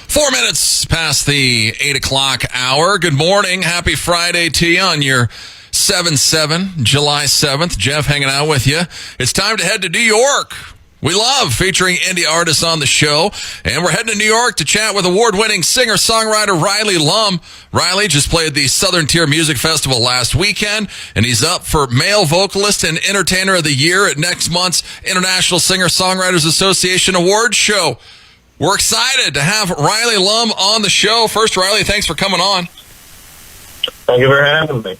4 minutes past the 8 o'clock hour. Good morning. Happy Friday to you on your 7-7, July 7th. Jeff hanging out with you. It's time to head to New York. We love featuring indie artists on the show, and we're heading to New York to chat with award-winning singer-songwriter Rylee Lum. Rylee just played the Southern Tier Music Festival last weekend, and he's up for Male Vocalist and Entertainer of the Year at next month's International Singer-Songwriters Association Awards show. We're excited to have Rylee Lum on the show. First, Rylee, thanks for coming on. Thank you for having me.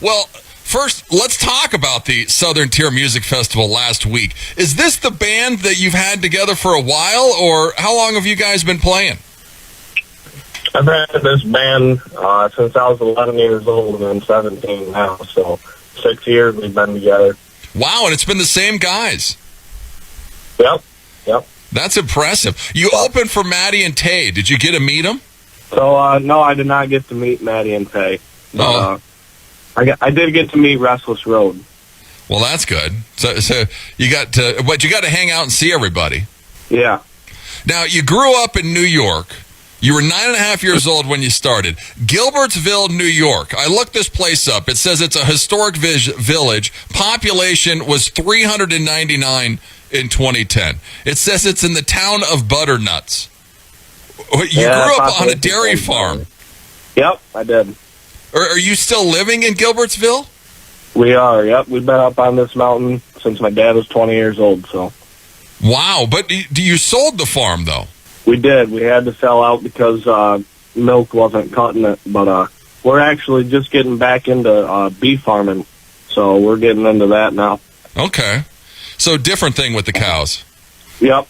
Well, first, let's talk about the Southern Tier Music Festival last week. Is this the band that you've had together for a while, or how long have you guys been playing? I've had this band since I was 11 years old, and I'm 17 now, so 6 years we've been together. Wow, and it's been the same guys. Yep. That's impressive. You opened for Maddie and Tay. Did you get to meet them? So, no, I did not get to meet Maddie and Tay. But, I did get to meet Restless Road. Well, that's good. So you got to hang out and see everybody. Yeah. Now, you grew up in New York. You were 9.5 years old when you started. Gilbertsville, New York. I looked this place up. It says it's a historic village. Population was 399 in 2010. It says it's in the town of Butternuts. You grew up on a dairy farm. Yep, I did. Are you still living in Gilbertsville? We are, yep. We've been up on this mountain since my dad was 20 years old, so. Wow, but you sold the farm, though? We did. We had to sell out because milk wasn't cutting it, but we're actually just getting back into beef farming, so we're getting into that now. Okay. So different thing with the cows. Yep.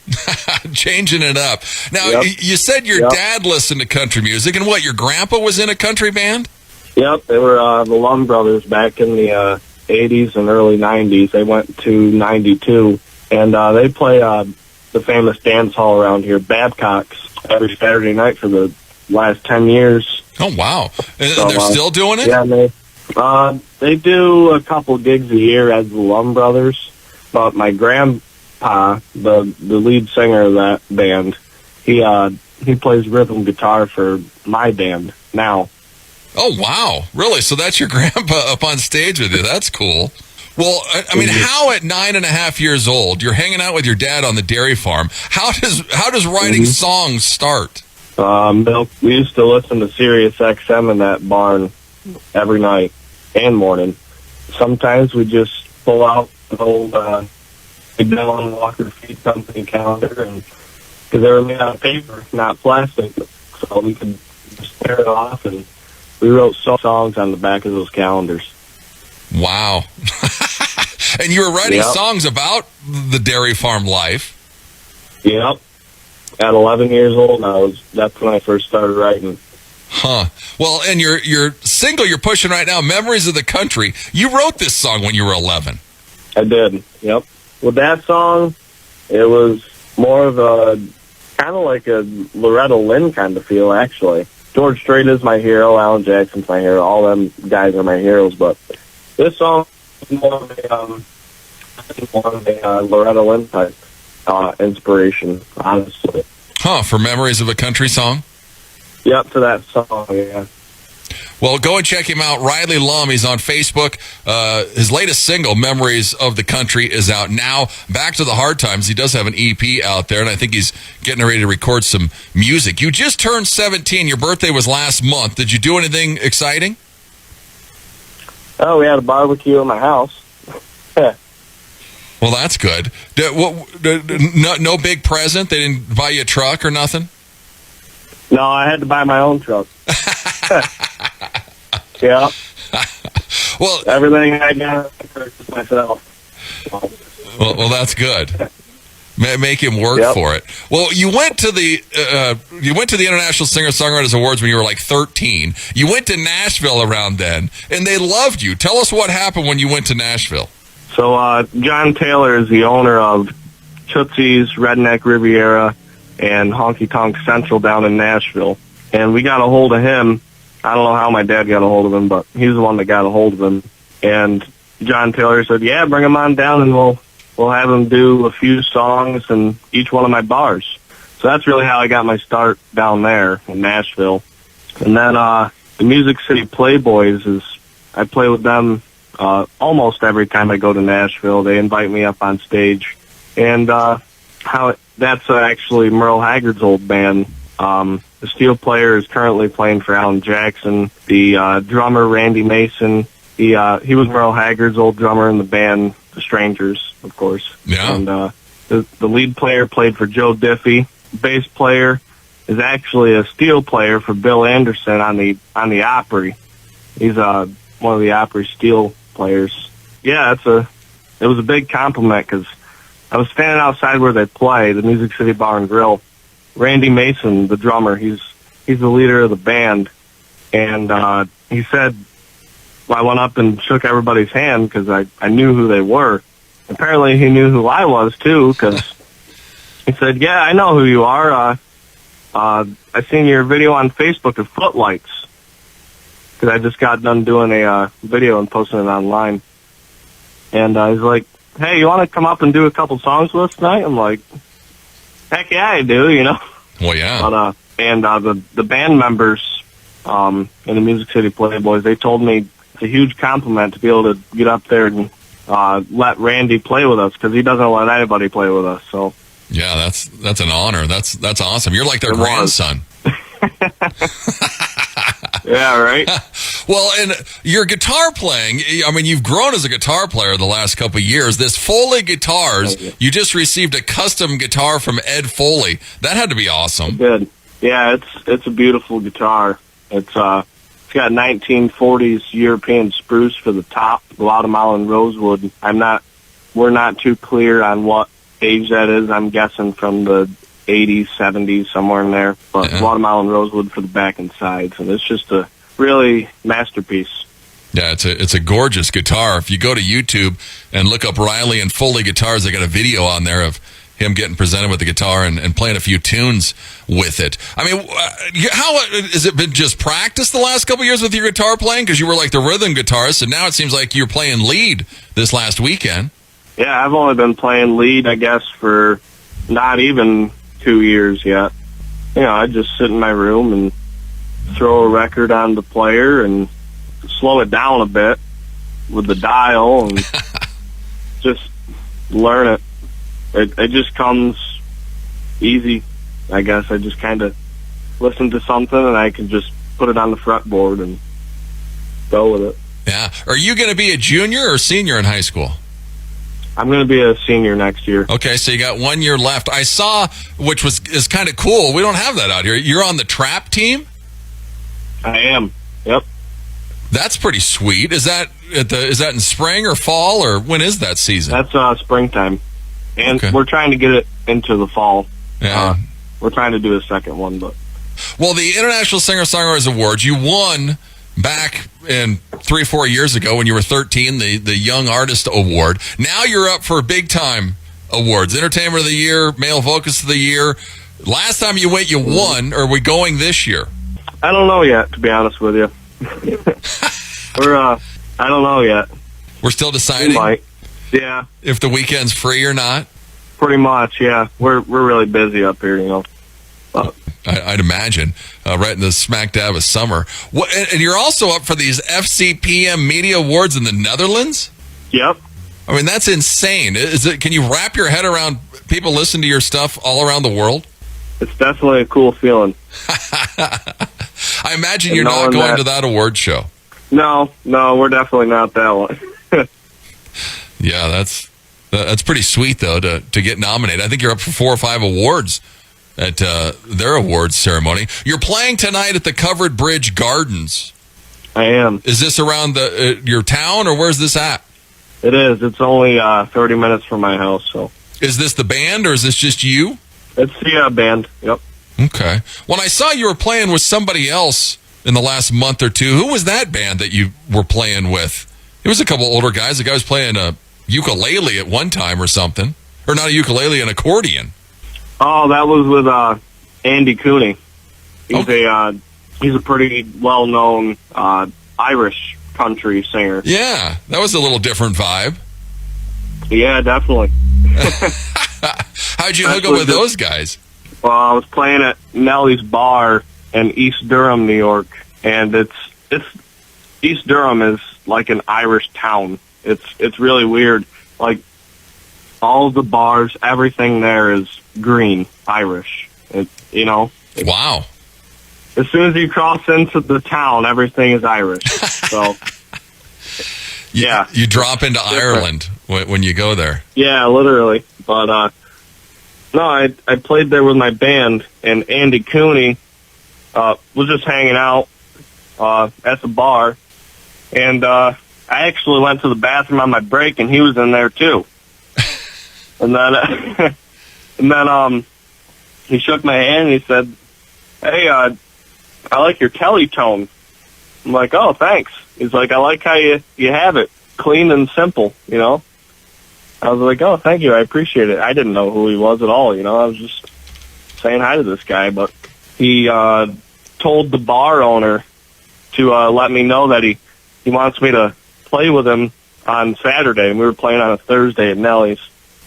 Changing it up. Now, you said your dad listened to country music, and what, your grandpa was in a country band? Yep, they were the Lum brothers back in the 80s and early 90s. They went to 92, and they play the famous dance hall around here, Babcock's, every Saturday night for the last 10 years. Oh, wow. And so, they're still doing it? Yeah, they do a couple gigs a year as the Lum brothers, but my grandpa, the lead singer of that band, he plays rhythm guitar for my band now. Oh, wow. Really? So that's your grandpa up on stage with you. That's cool. Well, I mean, how at 9.5 years old, you're hanging out with your dad on the dairy farm. How does writing songs start? Milk. We used to listen to Sirius XM in that barn every night and morning. Sometimes we just pull out the old Dylan Walker Feed Company calendar, and because they were made out of paper, not plastic, so we could just tear it off, and we wrote songs on the back of those calendars. Wow. And you were writing songs about the dairy farm life. Yep. At 11 years old, that's when I first started writing. Huh. Well, and your single you're pushing right now, Memories of the Country, you wrote this song when you were 11. I did, yep. With that song, it was more of a, kind of like a Loretta Lynn kind of feel, actually. George Strait is my hero, Alan Jackson's my hero, all them guys are my heroes, but this song is more of a Loretta Lynn type inspiration, honestly. Huh, for Memories of a Country song? Yep, to that song, yeah. Well, go and check him out. Rylee Lum, he's on Facebook. His latest single, Memories of the Country, is out now. Back to the Hard Times. He does have an EP out there, and I think he's getting ready to record some music. You just turned 17. Your birthday was last month. Did you do anything exciting? Oh, we had a barbecue in my house. Well, that's good. No big present? They didn't buy you a truck or nothing? No, I had to buy my own truck. Yeah. Well, everything I got, I purchased myself. Well, that's good. Make him work for it. Well, you went to the International Singer-Songwriters Awards when you were like 13. You went to Nashville around then, and they loved you. Tell us what happened when you went to Nashville. So John Taylor is the owner of Tootsie's, Redneck Riviera, and Honky Tonk Central down in Nashville. And we got a hold of him. I don't know how my dad got a hold of him, but he's the one that got a hold of him. And John Taylor said, yeah, bring him on down and we'll have him do a few songs in each one of my bars. So that's really how I got my start down there in Nashville. And then the Music City Playboys I play with them almost every time I go to Nashville. They invite me up on stage. And that's actually Merle Haggard's old band. The steel player is currently playing for Alan Jackson. The drummer, Randy Mason, he was Merle Haggard's old drummer in the band The Strangers, of course. Yeah. And the lead player played for Joe Diffie. Bass player is actually a steel player for Bill Anderson on the Opry. He's one of the Opry steel players. Yeah, it was a big compliment because I was standing outside where they play, the Music City Bar and Grill. Randy Mason, the drummer, he's the leader of the band, and he said, well, I went up and shook everybody's hand because I knew who they were. Apparently he knew who I was too, because he said, yeah, I know who you are. I seen your video on Facebook of Footlights, because I just got done doing a video and posting it online. And he's like, hey, you want to come up and do a couple songs with us tonight? I'm like, heck yeah, I do, you know. Well, yeah. But, the band members in the Music City Playboys, they told me it's a huge compliment to be able to get up there and let Randy play with us, because he doesn't let anybody play with us. So yeah, that's an honor. That's awesome. You're like their grandson. Yeah, right. Well, and your guitar playing, I mean, you've grown as a guitar player the last couple of years. This Foley guitars, you just received a custom guitar from Ed Foley. That had to be awesome. Good. Yeah, it's a beautiful guitar. It's got 1940s European spruce for the top, Guatemalan rosewood. We're not too clear on what age that is. I'm guessing from the 80s, 70s, somewhere in there. But Guatemalan rosewood for the back and sides, and it's just a really masterpiece. Yeah, it's a gorgeous guitar. If you go to YouTube and look up Rylee and Foley guitars, they got a video on there of him getting presented with the guitar and playing a few tunes with it. I mean, how has it been just practice the last couple of years with your guitar playing? Because you were like the rhythm guitarist, and now it seems like you're playing lead this last weekend. Yeah, I've only been playing lead, I guess, for not even 2 years yet. You know, I just sit in my room and throw a record on the player and slow it down a bit with the dial and just learn it. It just comes easy, I guess. I just kind of listen to something and I can just put it on the fretboard and go with it. Yeah. Are you going to be a junior or senior in high school? I'm going to be a senior next year. Okay, so you got 1 year left. I saw, which is kind of cool. We don't have that out here. You're on the trap team? I am. Yep. That's pretty sweet. Is that in spring or fall, or when is that season? That's springtime. And okay. We're trying to get it into the fall. Yeah. We're trying to do a second one, but well, the International Singer-Songwriters Awards, you won back in 3 or 4 years ago when you were 13, the Young Artist Award. Now you're up for big time awards, Entertainment of the Year, Male Vocalist of the Year. Last time you went, you won. Are we going this year? I don't know yet, to be honest with you. I don't know yet. We're still deciding. We might. Yeah. If the weekend's free or not. Pretty much, yeah. We're really busy up here, you know. I'd imagine, right in the smack dab of summer. And you're also up for these FCPM Media Awards in the Netherlands? Yep. I mean, that's insane. Can you wrap your head around people listening to your stuff all around the world? It's definitely a cool feeling. I imagine you're not going to that award show. No, we're definitely not that one. Yeah, that's pretty sweet, though, to get nominated. I think you're up for 4 or 5 awards at their awards ceremony. You're playing tonight at the Covered Bridge Gardens. I am. Is this around your town, or where's this at? It is. It's only 30 minutes from my house. So, is this the band, or is this just you? It's the band. Yep. Okay. When I saw you were playing with somebody else in the last month or two, who was that band that you were playing with? It was a couple older guys. The guy was playing a ukulele at one time or something. Or not a ukulele, an accordion. Oh, that was with Andy Cooney. He's a pretty well-known Irish country singer. Yeah, that was a little different vibe. Yeah, definitely. How'd you hook up with those guys? Well, I was playing at Nellie's Bar in East Durham, New York, and it's East Durham is like an Irish town. It's really weird. Like, all the bars, everything there is green, Irish. Wow. As soon as you cross into the town, everything is Irish. So, yeah. You drop into Ireland when you go there. Yeah, literally. But, no, I played there with my band, and Andy Cooney was just hanging out at the bar. And I actually went to the bathroom on my break, and he was in there, too. And then he shook my hand, and he said, "Hey, I like your Kelly tone." I'm like, "Oh, thanks." He's like, "I like how you have it, clean and simple, you know?" I was like, "Oh, thank you, I appreciate it." I didn't know who he was at all, I was just saying hi to this guy, but he told the bar owner to let me know that he wants me to play with him on Saturday, and we were playing on a Thursday at Nellie's.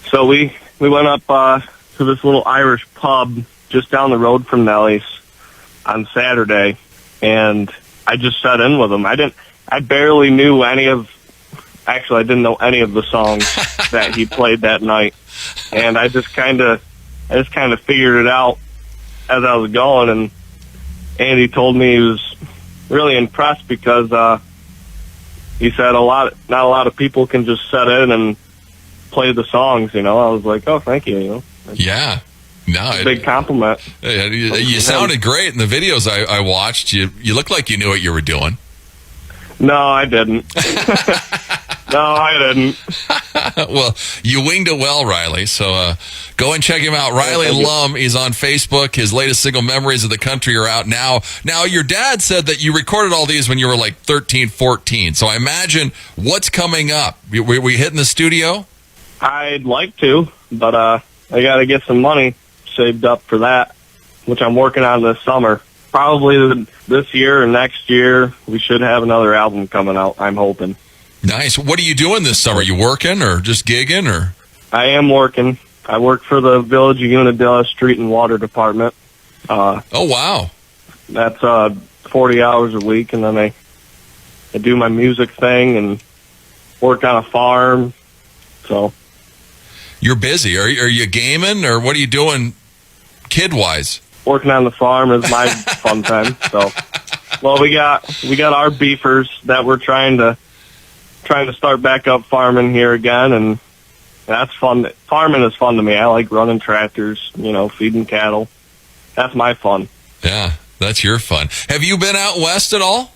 So we went up to this little Irish pub just down the road from Nellie's on Saturday, and I just sat in with him. I barely knew I didn't know any of the songs that he played that night, and I just kind of figured it out as I was going. And Andy told me he was really impressed because he said not a lot of people can just sit in and play the songs. I was like, "Oh, thank you." Yeah. No, big compliment. You sounded great in the videos I watched. You looked like you knew what you were doing. No, I didn't. No, I didn't. Well, you winged it well, Rylee. So go and check him out. Rylee Lum. He's on Facebook. His latest single, Memories of the Country, are out now. Now, your dad said that you recorded all these when you were like 13, 14. So I imagine what's coming up. Were we hitting the studio? I'd like to, but I got to get some money saved up for that, which I'm working on this summer. Probably this year or next year, we should have another album coming out, I'm hoping. Nice. What are you doing this summer? You working or just gigging? Or I am working. I work for the Village of Unadilla Street and Water Department. Oh, wow. That's 40 hours a week, and then I do my music thing and work on a farm. So you're busy. Are you gaming, or what are you doing kid-wise? Working on the farm is my fun time. So, well, we got our beefers that we're trying to start back up farming here again, and that's fun. Farming is fun to me. I like running tractors, feeding cattle. That's my fun. Yeah, that's your fun. Have you been out west at all?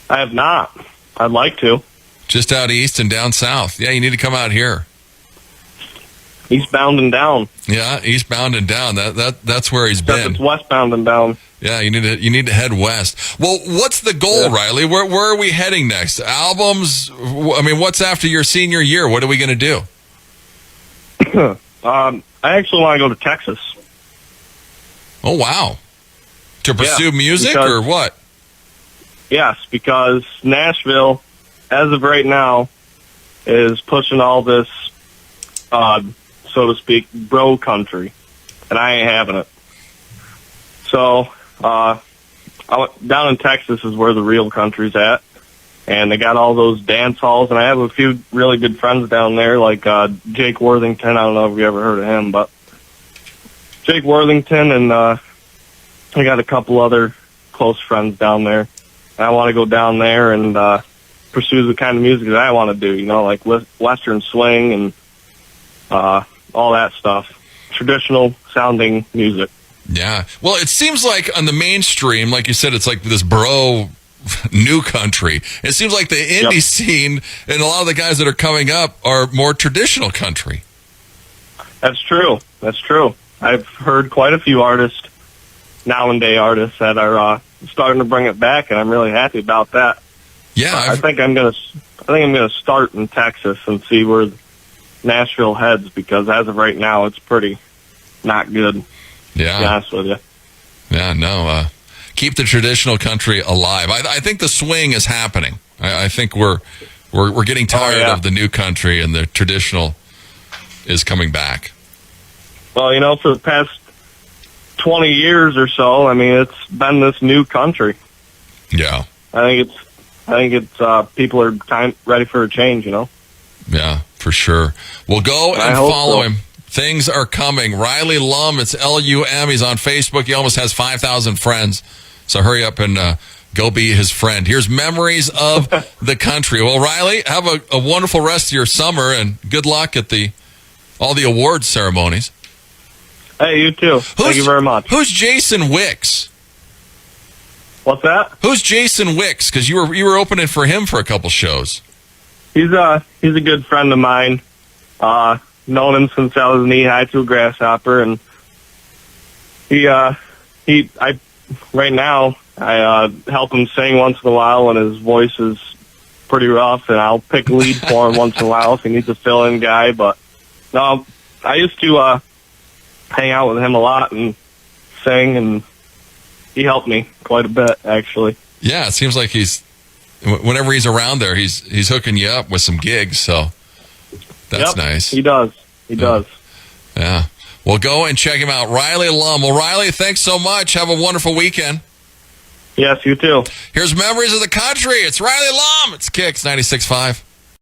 I have not. I'd like to. Just out east and down south. Yeah, you need to come out here. Eastbound and down. Yeah, eastbound and down. That's where he's been. It's westbound and down. Yeah, you need to head west. Well, what's the goal, Rylee? Where are we heading next? Albums? I mean, what's after your senior year? What are we going to do? I actually want to go to Texas. Oh, wow. To pursue music or what? Yes, because Nashville, as of right now, is pushing all this, so to speak, bro country, and I ain't having it. So, down in Texas is where the real country's at, and they got all those dance halls, and I have a few really good friends down there, like Jake Worthington. I don't know if you ever heard of him, but Jake Worthington, and I got a couple other close friends down there. And I want to go down there and pursue the kind of music that I want to do, like Western swing and all that stuff. Traditional sounding music. Yeah. Well, it seems like on the mainstream, like you said, it's like this bro new country. It seems like the indie scene and a lot of the guys that are coming up are more traditional country. That's true. I've heard quite a few artists, nowadays artists, that are starting to bring it back, and I'm really happy about that. Yeah. I think I'm gonna start in Texas and see where Nashville heads, because as of right now, it's pretty not good. Yeah. To be honest with you. Yeah, no. Keep the traditional country alive. I think the swing is happening. I think we're getting tired of the new country, and the traditional is coming back. Well, for the past 20 years or so, I mean, it's been this new country. Yeah. I think it's people are ready for a change, you know? Yeah, for sure. Well, go and follow so. him. Things are coming. Rylee Lum, it's Lum. He's on Facebook. He almost has 5,000 friends. So hurry up and go be his friend. Here's memories of the country. Well, Rylee, have a wonderful rest of your summer, and good luck at all the awards ceremonies. Hey, you too. Thank you very much. Who's Jason Wicks? What's that? Who's Jason Wicks? Because you were opening for him for a couple shows. He's a good friend of mine. Known him since I was knee high to a grasshopper, and right now I help him sing once in a while when his voice is pretty rough, and I'll pick lead for him once in a while if he needs a fill-in guy. But no, I used to hang out with him a lot and sing, and he helped me quite a bit, actually. Yeah, it seems like whenever he's around there, he's hooking you up with some gigs, so that's nice. He does. He does. Yeah. Well, go and check him out. Rylee Lum. Well, Rylee, thanks so much. Have a wonderful weekend. Yes, you too. Here's Memories of the Country. It's Rylee Lum. It's KIX 96.5.